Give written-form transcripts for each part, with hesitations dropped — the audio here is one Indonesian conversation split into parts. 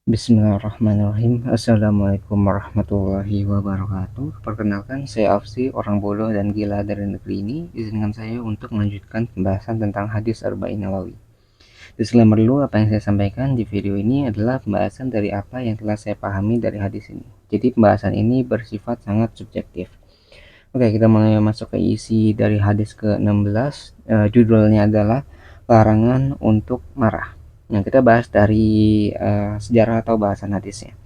Bismillahirrahmanirrahim. Assalamualaikum warahmatullahi wabarakatuh. Perkenalkan, saya Afsi, orang bodoh dan gila dari negeri ini. Izinkan saya untuk melanjutkan pembahasan tentang hadis Arba'in Nawawi. Disclaimer dulu, apa yang saya sampaikan di video ini adalah pembahasan dari apa yang telah saya pahami dari hadis ini. Jadi pembahasan ini bersifat sangat subjektif. Oke, kita mulai masuk ke isi dari hadis ke-16. Judulnya adalah larangan untuk marah. Nah, kita bahas dari sejarah atau bahasan hadisnya.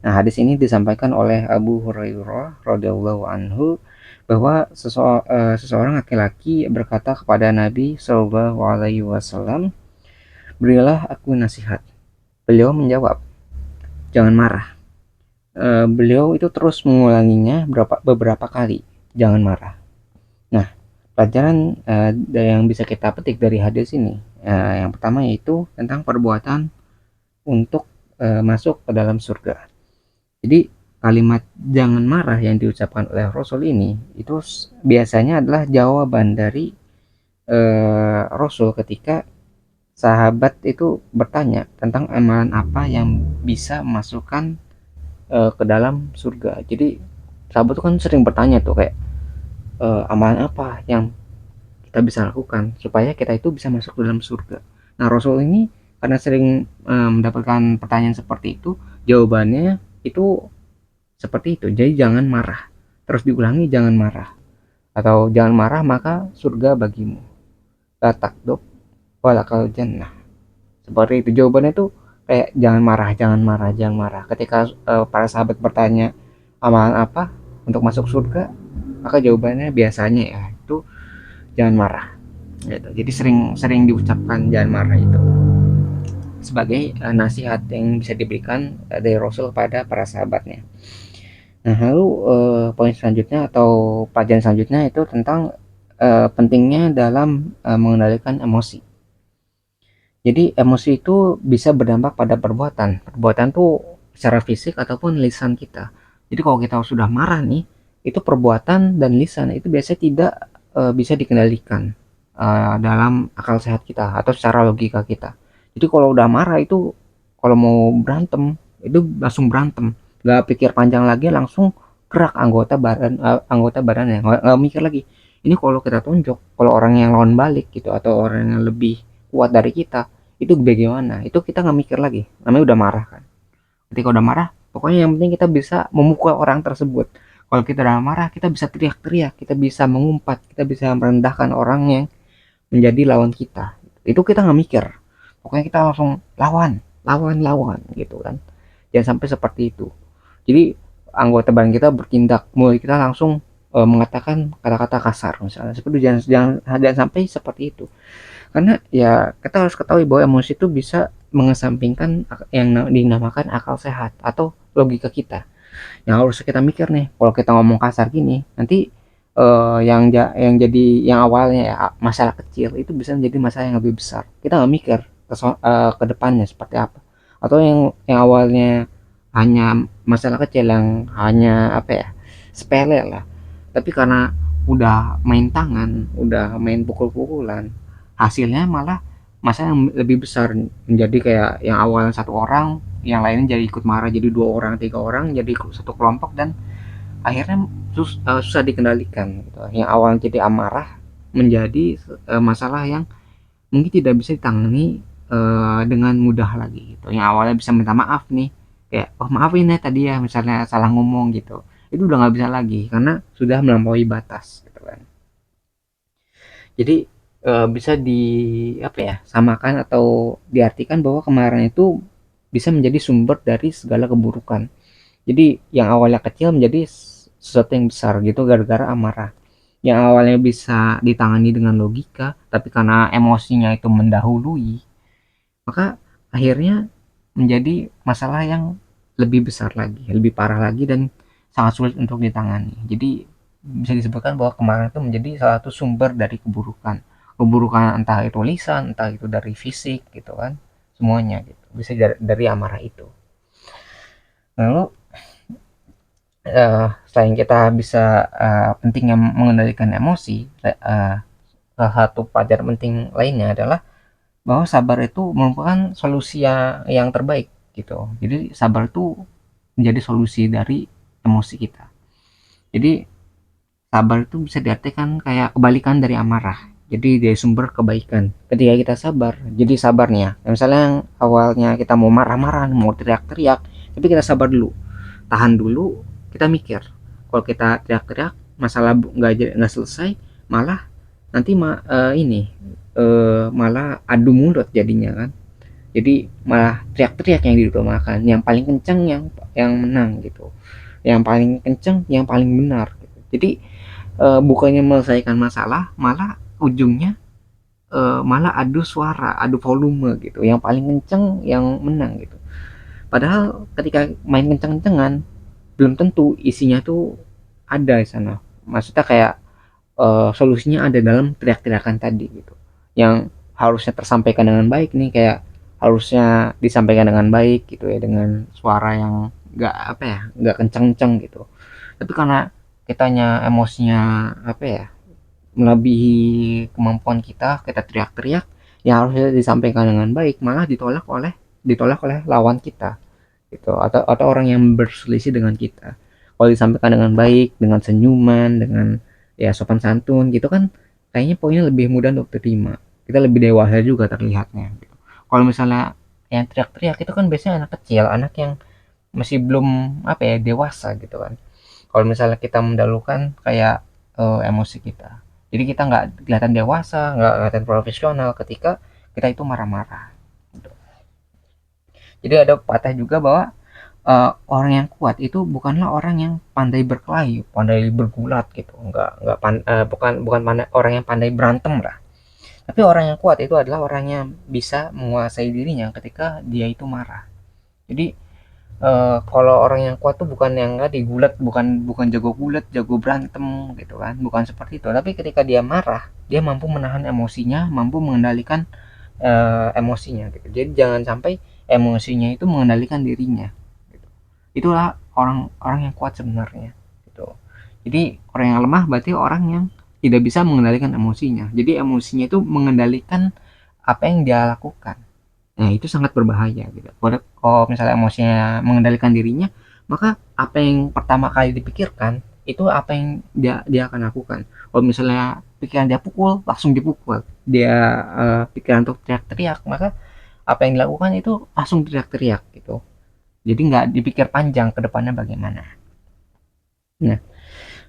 Nah, hadis ini disampaikan oleh Abu Hurairah radhiyallahu anhu bahwa seseorang laki-laki berkata kepada Nabi Shallallahu alaihi wasallam, "Berilah aku nasihat." Beliau menjawab, "Jangan marah." Beliau itu terus mengulanginya beberapa kali, "Jangan marah." Nah, pelajaran yang bisa kita petik dari hadis ini, yang pertama yaitu tentang perbuatan untuk masuk ke dalam surga. Jadi kalimat jangan marah yang diucapkan oleh Rasul ini itu biasanya adalah jawaban dari Rasul ketika sahabat itu bertanya tentang amalan apa yang bisa masukkan ke dalam surga. Jadi sahabat itu kan sering bertanya tuh kayak amalan apa yang kita bisa lakukan supaya kita itu bisa masuk ke dalam surga. Nah, Rasul ini karena sering mendapatkan pertanyaan seperti itu, jawabannya itu seperti itu. Jadi jangan marah. Terus diulangi jangan marah. Atau jangan marah maka surga bagimu. La takdub walakal jannah. Seperti itu jawabannya tuh kayak jangan marah, jangan marah, jangan marah. Ketika para sahabat bertanya amalan apa untuk masuk surga, maka jawabannya biasanya ya itu jangan marah. Gitu. Jadi sering diucapkan jangan marah itu sebagai nasihat yang bisa diberikan dari Rasul kepada para sahabatnya. Nah, lalu poin selanjutnya atau pelajaran selanjutnya itu tentang pentingnya dalam mengendalikan emosi. Jadi emosi itu bisa berdampak pada perbuatan. Perbuatan tuh secara fisik ataupun lisan kita. Jadi kalau kita sudah marah nih, itu perbuatan dan lisan itu biasanya tidak bisa dikendalikan dalam akal sehat kita atau secara logika kita. Jadi kalau udah marah itu kalau mau berantem itu langsung berantem, nggak pikir panjang lagi langsung gerak anggota badannya, nggak mikir lagi. Ini kalau kita tunjuk, kalau orang yang lawan balik gitu atau orang yang lebih kuat dari kita itu bagaimana? Itu kita nggak mikir lagi, namanya udah marah kan. Ketika udah marah, pokoknya yang penting kita bisa memukul orang tersebut. Kalau kita udah marah, kita bisa teriak-teriak, kita bisa mengumpat, kita bisa merendahkan orang yang menjadi lawan kita. Itu kita nggak mikir, pokoknya kita langsung lawan, lawan, lawan gitu kan. Jangan sampai seperti itu. Jadi anggota badan kita bertindak, mulai kita langsung mengatakan kata-kata kasar misalnya. Seperti jangan sampai seperti itu. Karena ya kita harus ketahui bahwa emosi itu bisa mengesampingkan yang dinamakan akal sehat atau logika kita. Yang harus kita mikir nih, kalau kita ngomong kasar gini, nanti yang jadi yang awalnya ya masalah kecil itu bisa menjadi masalah yang lebih besar. Kita nggak mikir ke depannya seperti apa. Atau yang awalnya hanya masalah kecil yang hanya apa ya sepele lah. Tapi karena udah main tangan, udah main pukul-pukulan, hasilnya malah masalah yang lebih besar, menjadi kayak yang awalnya satu orang yang lainnya jadi ikut marah jadi dua orang tiga orang jadi satu kelompok dan akhirnya susah dikendalikan gitu. Yang awalnya jadi amarah menjadi masalah yang mungkin tidak bisa ditangani dengan mudah lagi gitu. Yang awalnya bisa minta maaf nih kayak oh maafin ya tadi ya misalnya salah ngomong gitu, itu udah nggak bisa lagi karena sudah melampaui batas gitu kan. Jadi bisa di apa ya samakan atau diartikan bahwa kemarahan itu bisa menjadi sumber dari segala keburukan. Jadi yang awalnya kecil menjadi sesuatu yang besar gitu gara-gara amarah. Yang awalnya bisa ditangani dengan logika, tapi karena emosinya itu mendahului, maka akhirnya menjadi masalah yang lebih besar lagi, lebih parah lagi dan sangat sulit untuk ditangani. Jadi bisa disebutkan bahwa kemarahan itu menjadi salah satu sumber dari keburukan. Keburukan entah itu lisan, entah itu dari fisik gitu kan. Semuanya gitu. Bisa dari amarah itu. Lalu selain kita bisa pentingnya mengendalikan emosi, salah satu pelajaran penting lainnya adalah bahwa sabar itu merupakan solusi yang terbaik gitu. Jadi sabar itu menjadi solusi dari emosi kita. Jadi sabar itu bisa diartikan kayak kebalikan dari amarah. Jadi dari sumber kebaikan. Ketika kita sabar, jadi sabarnya. Misalnya yang awalnya kita mau marah-marah, mau teriak-teriak, tapi kita sabar dulu, tahan dulu, kita mikir. Kalau kita teriak-teriak, masalah nggak selesai, malah nanti malah adu mulut jadinya kan. Jadi malah teriak-teriak yang diutamakan, yang paling kencang yang menang gitu, yang paling kencang yang paling benar gitu. Jadi bukannya menyelesaikan masalah, malah ujungnya malah adu suara, adu volume gitu, yang paling kencang yang menang gitu. Padahal ketika main kencang-kencangan belum tentu isinya tuh ada di sana, maksudnya kayak solusinya ada dalam teriak-teriakan tadi gitu, yang harusnya tersampaikan dengan baik nih, kayak harusnya disampaikan dengan baik gitu ya, dengan suara yang nggak apa ya, nggak kencang-kencang gitu. Tapi karena kitanya emosinya apa ya, melebihi kemampuan kita, kita teriak-teriak yang harusnya disampaikan dengan baik, malah ditolak oleh lawan kita gitu, atau orang yang berselisih dengan kita. Kalau disampaikan dengan baik, dengan senyuman, dengan ya sopan santun gitu kan, kayaknya poinnya lebih mudah untuk diterima, kita lebih dewasa juga terlihatnya gitu. Kalau misalnya yang teriak-teriak itu kan biasanya anak kecil, anak yang masih belum apa ya, dewasa gitu kan. Kalau misalnya kita mendahulukan kayak emosi kita, jadi kita nggak kelihatan dewasa, nggak kelihatan profesional ketika kita itu marah-marah gitu. Jadi ada patah juga bahwa orang yang kuat itu bukanlah orang yang pandai berkelahi, pandai bergulat gitu, bukan bukan orang yang pandai berantem lah. Tapi orang yang kuat itu adalah orang yang bisa menguasai dirinya ketika dia itu marah. Jadi kalau orang yang kuat tuh bukan yang tadi gulat, bukan bukan jago gulat, jago berantem gitu kan, bukan seperti itu. Tapi ketika dia marah, dia mampu menahan emosinya, mampu mengendalikan emosinya gitu. Jadi jangan sampai emosinya itu mengendalikan dirinya gitu. Itulah orang-orang yang kuat sebenarnya gitu. Jadi orang yang lemah berarti orang yang tidak bisa mengendalikan emosinya. Jadi emosinya itu mengendalikan apa yang dia lakukan. Nah, itu sangat berbahaya gitu. Kalau misalnya emosinya mengendalikan dirinya, maka apa yang pertama kali dipikirkan itu apa yang dia akan lakukan. Kalau misalnya pikiran dia pukul, langsung dipukul. Dia pikiran untuk teriak-teriak, maka apa yang dilakukan itu langsung teriak-teriak gitu. Jadi nggak dipikir panjang ke depannya bagaimana. Nah,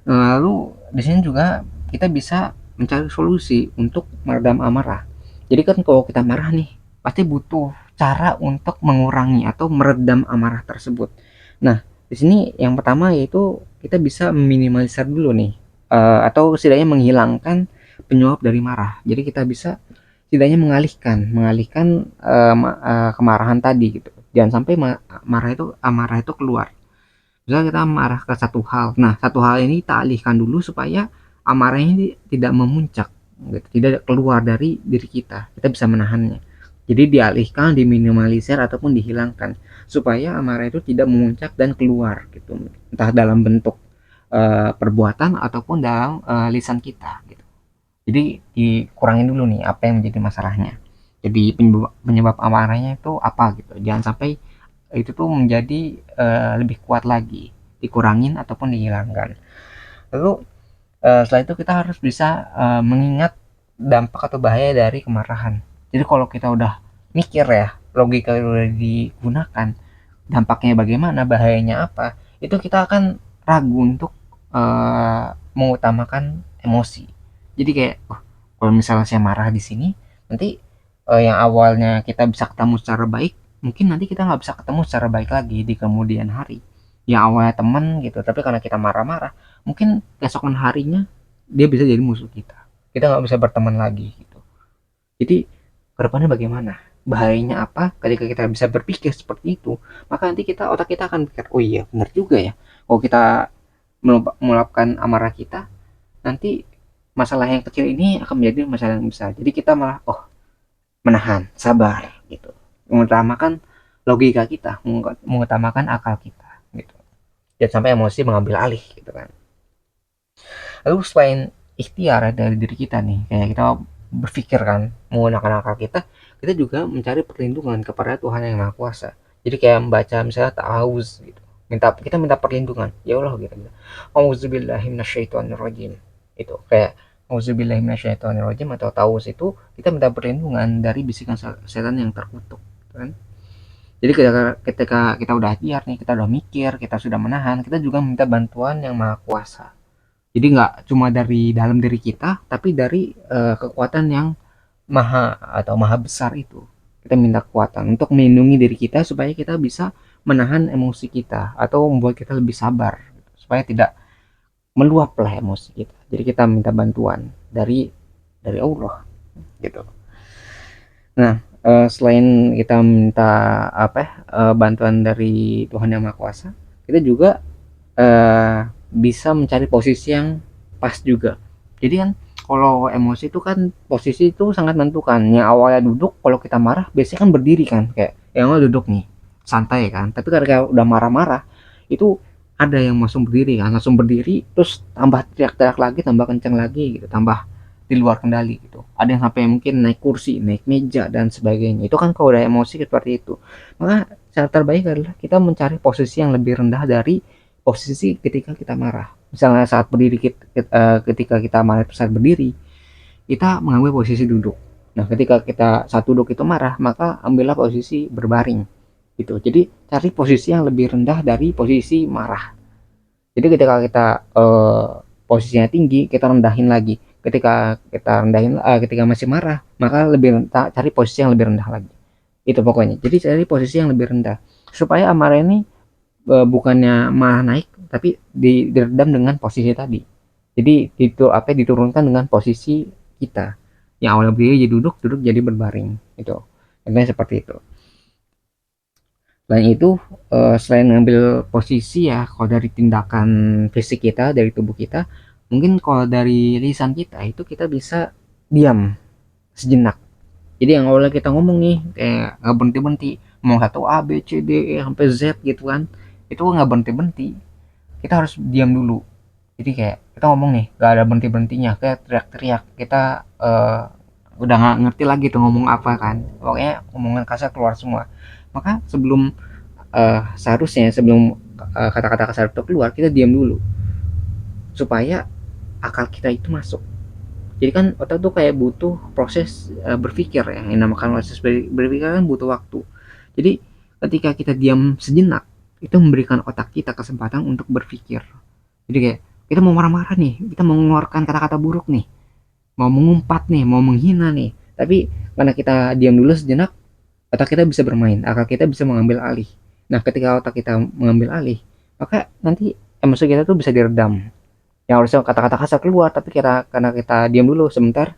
lalu di sini juga kita bisa mencari solusi untuk meredam amarah. Jadi kan kalau kita marah nih, pasti butuh cara untuk mengurangi atau meredam amarah tersebut. Nah, di sini yang pertama yaitu kita bisa meminimalisir dulu nih, atau setidaknya menghilangkan penyebab dari marah. Jadi kita bisa setidaknya mengalihkan kemarahan tadi gitu. Jangan sampai amarah itu keluar. Misalnya kita marah ke satu hal, nah satu hal ini kita alihkan dulu supaya amarah ini tidak memuncak gitu, tidak keluar dari diri kita bisa menahannya. Jadi dialihkan, diminimalisir ataupun dihilangkan supaya amarah itu tidak memuncak dan keluar gitu, entah dalam bentuk perbuatan ataupun dalam lisan kita gitu. Jadi dikurangin dulu nih apa yang menjadi masalahnya, jadi penyebab amarahnya itu apa gitu, jangan sampai itu tuh menjadi lebih kuat lagi, dikurangin ataupun dihilangkan. Lalu setelah itu kita harus bisa mengingat dampak atau bahaya dari kemarahan. Jadi kalau kita udah mikir ya, logika udah digunakan, dampaknya bagaimana, bahayanya apa, itu kita akan ragu untuk mengutamakan emosi. Jadi kayak, oh, kalau misalnya saya marah di sini, nanti yang awalnya kita bisa ketemu secara baik, mungkin nanti kita nggak bisa ketemu secara baik lagi di kemudian hari. Yang awalnya teman gitu, tapi karena kita marah-marah, mungkin keesokan harinya dia bisa jadi musuh kita. Kita nggak bisa berteman lagi gitu. Jadi kedepannya bagaimana? Bahayanya apa? Ketika kita bisa berpikir seperti itu, maka nanti otak kita akan pikir, oh iya benar juga ya. Kalau kita meluapkan amarah kita, nanti masalah yang kecil ini akan menjadi masalah yang besar. Jadi kita malah menahan, sabar gitu. Mengutamakan logika kita, mengutamakan akal kita gitu. Jangan sampai emosi mengambil alih gitu kan. Lalu selain ikhtiar dari diri kita nih, kayak kita berpikir kan menggunakan akal kita juga mencari perlindungan kepada Tuhan yang Maha Kuasa. Jadi kayak membaca misalnya ta'awuz gitu, kita minta perlindungan, ya Allah gitu, auzubillahi minasyaitonirrajim, itu kayak auzubillahi minasyaitonirrajim atau ta'awuz itu kita minta perlindungan dari bisikan setan yang terkutuk, kan. Jadi ketika kita udah ikhtiar nih, kita udah mikir, kita sudah menahan, kita juga minta bantuan yang maha kuasa. Jadi nggak cuma dari dalam diri kita, tapi dari kekuatan yang maha atau maha besar itu. Kita minta kekuatan untuk melindungi diri kita supaya kita bisa menahan emosi kita atau membuat kita lebih sabar supaya tidak meluap lah emosi kita. Jadi kita minta bantuan dari Allah gitu. Nah, selain kita minta bantuan dari Tuhan Yang Maha Kuasa, kita juga bisa mencari posisi yang pas juga. Jadi kan kalau emosi itu kan posisi itu sangat menentukan. Yang awalnya duduk, kalau kita marah biasanya kan berdiri kan, kayak yang awal duduk nih santai kan. Tapi ketika udah marah-marah itu ada yang langsung berdiri kan, langsung berdiri terus tambah teriak-teriak lagi, tambah kencang lagi gitu, tambah di luar kendali gitu. Ada yang sampai mungkin naik kursi, naik meja dan sebagainya. Itu kan kalau udah emosi seperti itu. Maka cara terbaik adalah kita mencari posisi yang lebih rendah dari posisi ketika kita marah. Misalnya saat berdiri, ketika kita marah saat berdiri, kita mengambil posisi duduk. Nah, ketika kita saat duduk itu marah, maka ambillah posisi berbaring gitu. Jadi cari posisi yang lebih rendah dari posisi marah. Jadi ketika kita posisinya tinggi, kita rendahin lagi. Ketika masih marah, maka cari posisi yang lebih rendah lagi. Itu pokoknya. Jadi cari posisi yang lebih rendah supaya amarah ini bukannya malah naik, tapi diredam dengan posisi tadi. Jadi itu diturunkan dengan posisi kita. Yang awalnya berdiri jadi duduk, duduk jadi berbaring. Itu. Contohnya seperti itu. Selain itu, selain ngambil posisi ya, kalau dari tindakan fisik kita, dari tubuh kita, mungkin kalau dari lisan kita itu kita bisa diam sejenak. Jadi yang awalnya kita ngomong nih kayak nggak berhenti-berhenti, mau satu A B C D E sampai Z gitu kan, itu nggak berhenti-berhenti, kita harus diam dulu. Jadi kayak kita ngomong nih nggak ada berhenti-berhentinya, kayak teriak-teriak, kita udah nggak ngerti lagi tuh ngomong apa kan, pokoknya omongan kasar keluar semua. Maka sebelum kata-kata kasar itu keluar, kita diam dulu supaya akal kita itu masuk. Jadi kan otak tuh kayak butuh proses berpikir ya, yang namakan proses berpikir kan butuh waktu. Jadi ketika kita diam sejenak, itu memberikan otak kita kesempatan untuk berpikir. Jadi kayak kita mau marah-marah nih, kita mau mengeluarkan kata-kata buruk nih, mau mengumpat nih, mau menghina nih, tapi karena kita diam dulu sejenak, otak kita bisa bermain, akal kita bisa mengambil alih. Nah, ketika otak kita mengambil alih, maka nanti emosi kita tuh bisa diredam. Yang harusnya kata-kata kasar keluar, tapi karena kita diam dulu sebentar,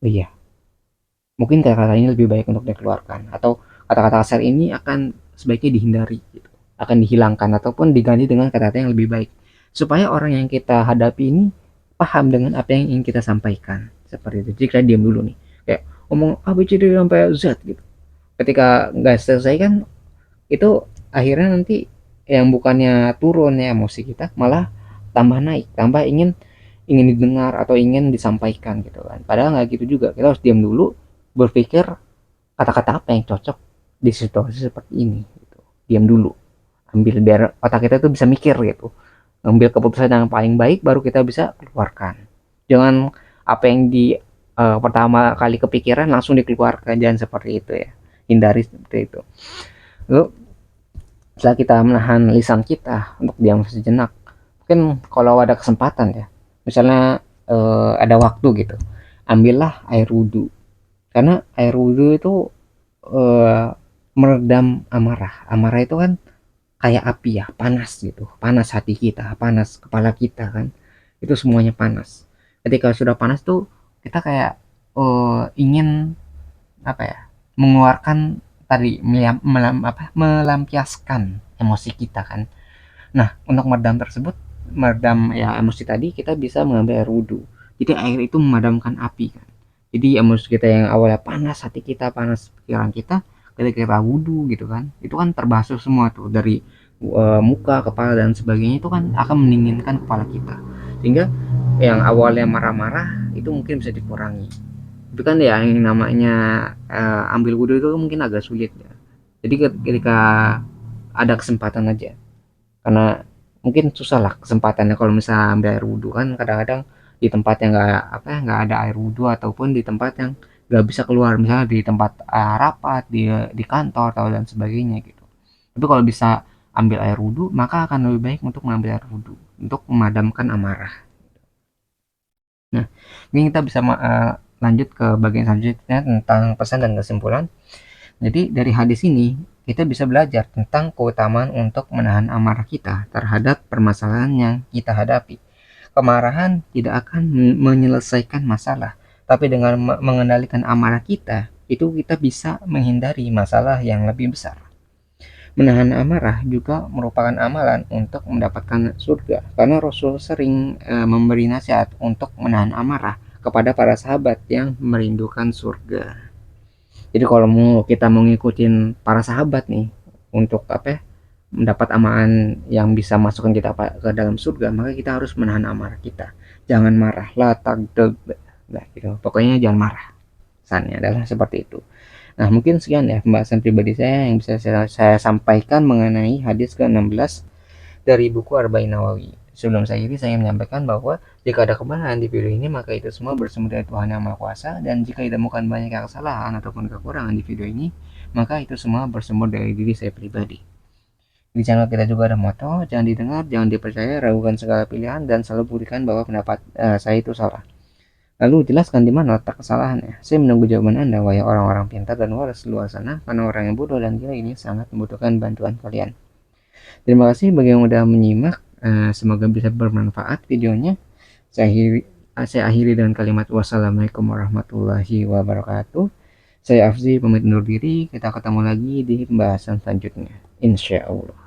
oh iya, mungkin kata-kata ini lebih baik untuk dikeluarkan, atau kata-kata kasar ini akan sebaiknya dihindari, gitu. Akan dihilangkan ataupun diganti dengan kata-kata yang lebih baik, supaya orang yang kita hadapi ini paham dengan apa yang ingin kita sampaikan. Seperti itu. Jadi kita diam dulu nih, kayak ngomong A B C D sampai Z gitu. Ketika nggak selesai kan, itu akhirnya nanti yang bukannya turun ya emosi kita, malah tambah naik, tambah ingin ingin didengar atau ingin disampaikan gitu kan. Padahal nggak gitu juga, kita harus diam dulu, berpikir kata-kata apa yang cocok di situasi seperti ini gitu. Diam dulu, ambil biar otak kita tuh bisa mikir gitu, ambil keputusan yang paling baik baru kita bisa keluarkan. Jangan apa yang di pertama kali kepikiran langsung dikeluarkan, jangan seperti itu ya, hindari seperti itu. Lalu setelah kita menahan lisan kita untuk diam sejenak, mungkin kalau ada kesempatan ya, misalnya ada waktu gitu, ambillah air wudhu. Karena air wudhu itu eh, meredam amarah. Amarah itu kan kayak api ya, panas gitu, panas hati kita, panas kepala kita kan, itu semuanya panas. Ketika sudah panas tuh kita kayak ingin apa ya, mengeluarkan tadi, melampiaskan emosi kita kan. Nah, untuk meredam ya emosi tadi, kita bisa mengambil air wudhu. Jadi air itu memadamkan api kan. Jadi emosi kita yang awalnya panas, hati kita panas, pikiran kita, ketika kita wudhu gitu kan, itu kan terbasuh semua tuh dari muka, kepala dan sebagainya, itu kan akan mendinginkan kepala kita. Sehingga yang awalnya marah-marah itu mungkin bisa dikurangi. Itu kan ya yang namanya ambil wudhu itu mungkin agak sulit ya. Jadi ketika ada kesempatan aja, karena mungkin susah lah kesempatannya kalau misalnya ambil air wudhu kan kadang-kadang di tempat yang nggak ada air wudhu ataupun di tempat yang nggak bisa keluar, misalnya di tempat rapat di kantor atau dan sebagainya gitu. Tapi kalau bisa ambil air wudhu maka akan lebih baik untuk mengambil air wudhu untuk memadamkan amarah. Nah, ini kita bisa lanjut ke bagian selanjutnya tentang pesan dan kesimpulan. Jadi dari hadis ini kita bisa belajar tentang keutamaan untuk menahan amarah kita terhadap permasalahan yang kita hadapi. Kemarahan tidak akan menyelesaikan masalah, tapi dengan mengendalikan amarah kita, itu kita bisa menghindari masalah yang lebih besar. Menahan amarah juga merupakan amalan untuk mendapatkan surga, karena Rasul sering memberi nasihat untuk menahan amarah kepada para sahabat yang merindukan surga. Jadi kalau kita mau ngikutin para sahabat nih untuk apa ya, mendapat amalan yang bisa masukkan kita ke dalam surga, maka kita harus menahan amarah kita. Jangan marah, la tagdab. Nah, gitu. Pokoknya jangan marah. Pesannya adalah seperti itu. Nah, mungkin sekian ya pembahasan pribadi saya yang bisa saya sampaikan mengenai hadis ke-16 dari buku Arba'in Nawawi. Sebelum saya akhiri, saya menyampaikan bahwa jika ada kesalahan di video ini, maka itu semua bersumber dari Tuhan Yang Maha Kuasa, dan jika ditemukan banyak kesalahan ataupun kekurangan di video ini, maka itu semua bersumber dari diri saya pribadi. Di channel kita juga ada moto, jangan didengar, jangan dipercaya, ragukan segala pilihan, dan selalu buktikan bahwa pendapat saya itu salah. Lalu jelaskan di mana letak kesalahannya. Saya menunggu jawaban Anda, wahai orang-orang pintar dan waras luar sana, karena orang yang bodoh dan gila ini sangat membutuhkan bantuan kalian. Terima kasih bagi yang sudah menyimak. Semoga bisa bermanfaat videonya. Saya akhiri dengan kalimat wassalamualaikum warahmatullahi wabarakatuh. Saya Afzi pamit undur diri. Kita ketemu lagi di pembahasan selanjutnya. Insya Allah.